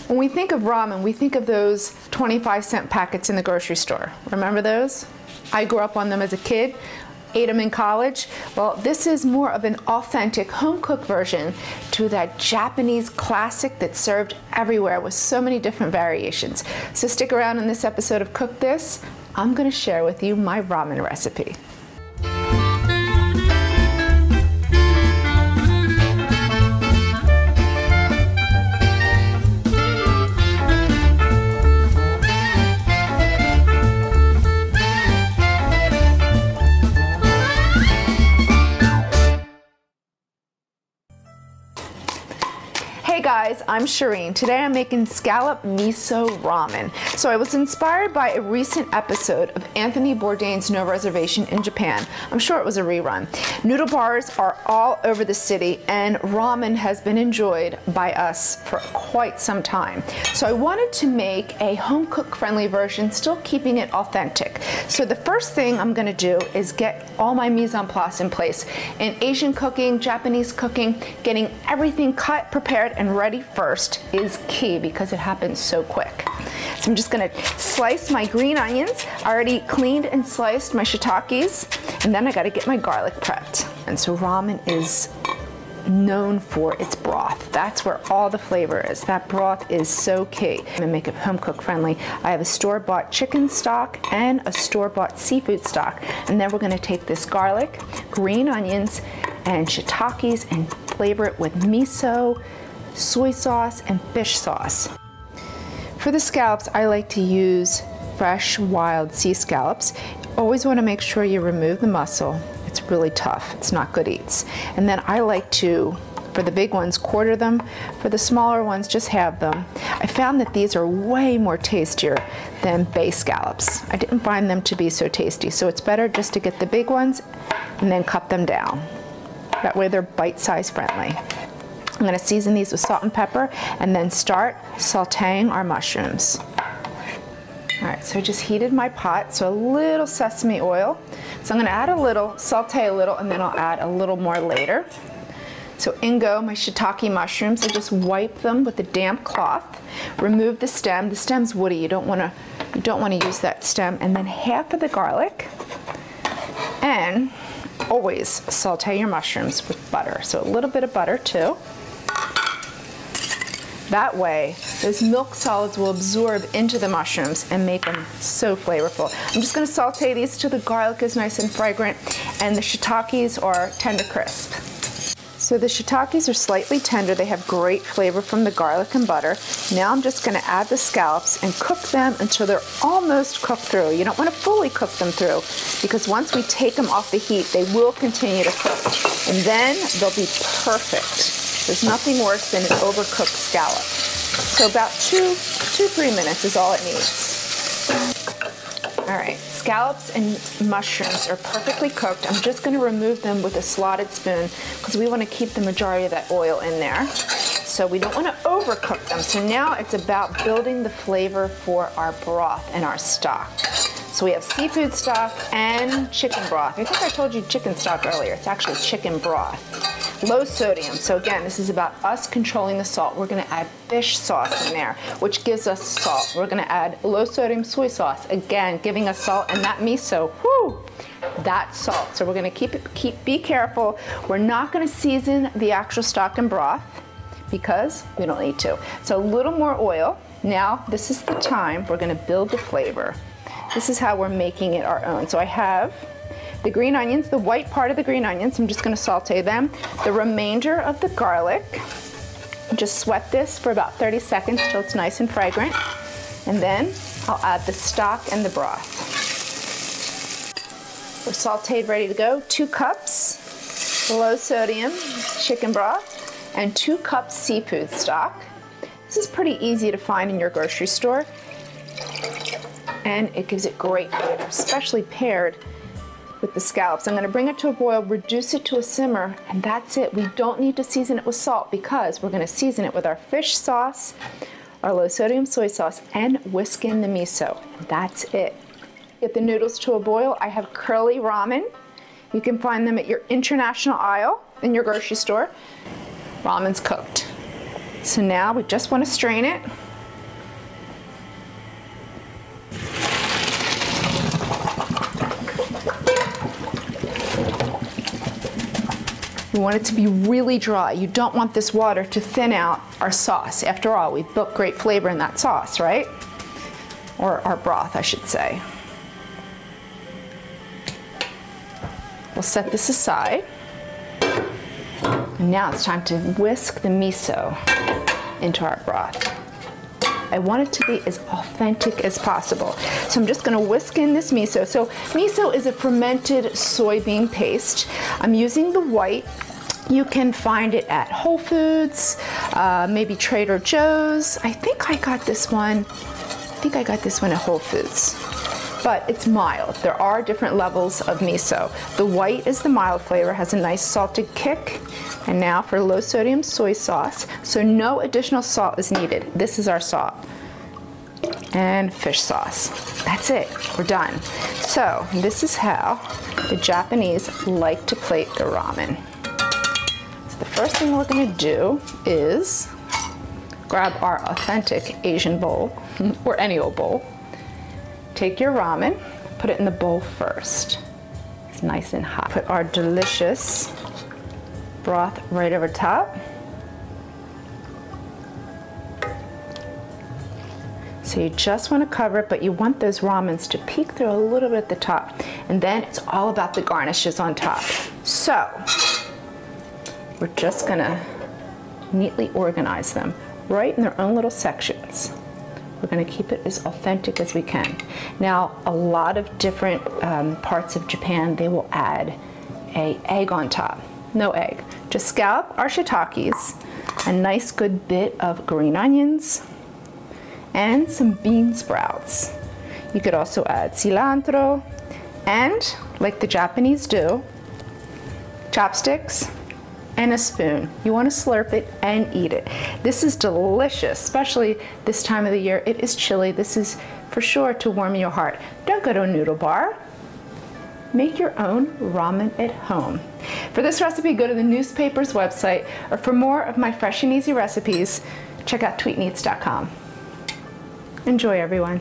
When we think of ramen, we think of those 25-cent packets in the grocery store. Remember those? I grew up on them as a kid, ate them in college. Well, this is more of an authentic home-cooked version to that Japanese classic that's served everywhere with so many different variations. So stick around in this episode of Cook This. I'm going to share with you my ramen recipe. Hey guys, I'm Shereen. Today I'm making Scallop Miso Ramen. So I was inspired by a recent episode of Anthony Bourdain's No Reservation in Japan. I'm sure it was a rerun. Noodle bars are all over the city and ramen has been enjoyed by us for quite some time. So I wanted to make a home cook friendly version, still keeping it authentic. So the first thing I'm going to do is get all my mise en place in place. In Asian cooking, Japanese cooking, getting everything cut, prepared, and ready first is key because it happens so quick. So I'm just gonna slice my green onions. I already cleaned and sliced my shiitakes, and then I gotta get my garlic prepped. And so ramen is known for its broth. That's where all the flavor is. That broth is so key. I'm gonna make it home cook friendly. I have a store-bought chicken stock and a store-bought seafood stock. And then we're gonna take this garlic, green onions, and shiitakes and flavor it with miso, soy sauce, and fish sauce. For the scallops, I like to use fresh wild sea scallops. Always want to make sure you remove the muscle. It's really tough. It's not good eats. And then I like to, for the big ones, quarter them. For the smaller ones, just halve them. I found that these are way more tastier than bay scallops. I didn't find them to be so tasty, so it's better just to get the big ones and then cut them down. That way they're bite-size friendly. I'm going to season these with salt and pepper and then start sauteing our mushrooms. All right, so I just heated my pot, so a little sesame oil. So I'm going to add a little, saute a little, and then I'll add a little more later. So in go my shiitake mushrooms. I just wipe them with a damp cloth. Remove the stem. The stem's woody. You don't want to use that stem. And then half of the garlic. And always saute your mushrooms with butter. So a little bit of butter too. That way, those milk solids will absorb into the mushrooms and make them so flavorful. I'm just going to saute these till the garlic is nice and fragrant and the shiitakes are tender crisp. So the shiitakes are slightly tender. They have great flavor from the garlic and butter. Now I'm just going to add the scallops and cook them until they're almost cooked through. You don't want to fully cook them through because once we take them off the heat, they will continue to cook. And then they'll be perfect. There's nothing worse than an overcooked scallop. So about 2-3 minutes is all it needs. All right, scallops and mushrooms are perfectly cooked. I'm just going to remove them with a slotted spoon because we want to keep the majority of that oil in there. So we don't want to overcook them. So now it's about building the flavor for our broth and our stock. So we have seafood stock and chicken broth. I think I told you chicken stock earlier. It's actually chicken broth. Low sodium. So again, this is about us controlling the salt. We're going to add fish sauce in there, which gives us salt. We're going to add low sodium soy sauce, again, giving us salt, and that miso, whoo, that's salt. So we're going to be careful. We're not going to season the actual stock and broth because we don't need to. So a little more oil. Now, this is the time we're going to build the flavor. This is how we're making it our own. So I have the green onions, the white part of the green onions. I'm just going to saute them. The remainder of the garlic. Just sweat this for about 30 seconds till it's nice and fragrant. And then I'll add the stock and the broth. We're sauteed, ready to go. 2 cups low sodium chicken broth and 2 cups seafood stock. This is pretty easy to find in your grocery store. And it gives it great flavor, especially paired with the scallops. I'm going to bring it to a boil, reduce it to a simmer, and that's it. We don't need to season it with salt because we're going to season it with our fish sauce, our low sodium soy sauce, and whisk in the miso. That's it. Get the noodles to a boil. I have curly ramen. You can find them at your international aisle in your grocery store. Ramen's cooked. So now we just want to strain it. You want it to be really dry. You don't want this water to thin out our sauce. After all, we've built great flavor in that sauce, right? Or our broth, I should say. We'll set this aside. And now it's time to whisk the miso into our broth. I want it to be as authentic as possible. So I'm just gonna whisk in this miso. So miso is a fermented soybean paste. I'm using the white. You can find it at Whole Foods, maybe Trader Joe's. I think I got this one at Whole Foods. But it's mild. There are different levels of miso. The white is the mild flavor, has a nice salted kick. And now for low sodium soy sauce. So no additional salt is needed. This is our salt. And fish sauce. That's it, we're done. So this is how the Japanese like to plate their ramen. So the first thing we're gonna do is grab our authentic Asian bowl, or any old bowl. Take your ramen, put it in the bowl first. It's nice and hot. Put our delicious broth right over top. So you just want to cover it, but you want those ramens to peek through a little bit at the top. And then it's all about the garnishes on top. So we're just gonna neatly organize them right in their own little sections. We're going to keep it as authentic as we can. Now, a lot of different parts of Japan, they will add an egg on top. No egg. Just scallop our shiitakes, a nice good bit of green onions, and some bean sprouts. You could also add cilantro, and like the Japanese do, chopsticks, and a spoon. You want to slurp it and eat it. This is delicious, especially this time of the year. It is chilly. This is for sure to warm your heart. Don't go to a noodle bar. Make your own ramen at home. For this recipe, go to the newspaper's website, or for more of my fresh and easy recipes, check out tweetneats.com. Enjoy, everyone.